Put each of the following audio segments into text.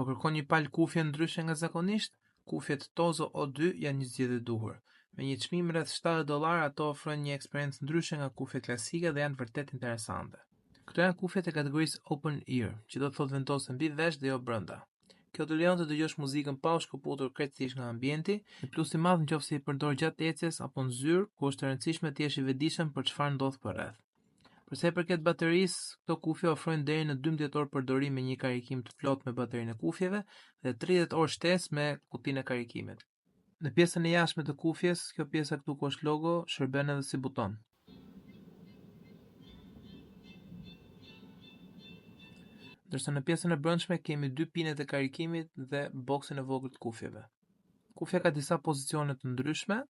Po kërkon një palë kufje ndryshe nga zakonisht? Kufjet Tozo O2 janë një zgjedhje e duhur. Me një çmim rreth $70, ato ofrojnë një eksperiencë ndryshe nga kufjet klasike dhe janë vërtet interesante. Këto janë kufjet e kategorisë open ear, që do të thotë vendosën mbi vesh dhe jo brenda. Kjo të lejon të dëgjosh muzikën pa u shkëputur krejtësisht nga ambienti, një plus i madh nëse i përdor gjatë ecjes apo në zyrë, ku është e rëndësishme të jesh i vetëdijshëm për çfarë ndodh përreth. Për sa i përket baterisë, këto kufje ofrojnë deri në 12 orë përdorim me një karikim të plotë me baterinë e kufjeve dhe 30 orë shtesë me kutinë e karikimit. Në pjesën e jashtme të kufjes, kjo pjesa këtu ku është logo, shërben edhe si buton. Ndërsa në pjesën e brendshme kemi 2 pinet e karikimit dhe boksin e vogël të kufjeve. Kufja ka disa pozicione të ndryshme.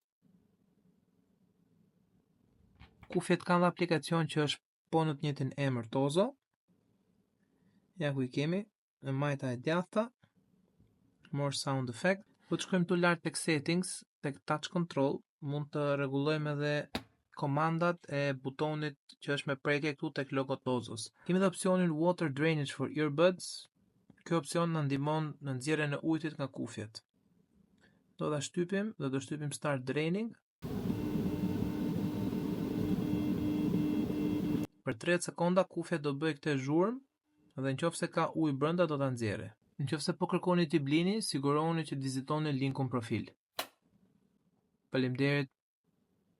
Kufjet kanë dhe aplikacion që është po në të njëjtin emër Tozo. Ja ku i kemi, në majta e djathta, more sound effect. Po të shkojmë tu lart tek settings, tek touch control, mund të rregullojmë edhe komandat e butonit që është me preke këtu tek logo Tozos. Kemi edhe opsionin water drainage for earbuds. Ky opsion na ndihmon në nxjerrjen e ujit nga kufjet. Do ta shtypim dhe do shtypim start draining. Për 30 sekonda kufja do bëj këtë zhurmë dhe nëse ka ujë brenda do ta nxjerrë. Nëse po kërkoni t'i blini, sigurohuni që të vizitoni linkun profil. Faleminderit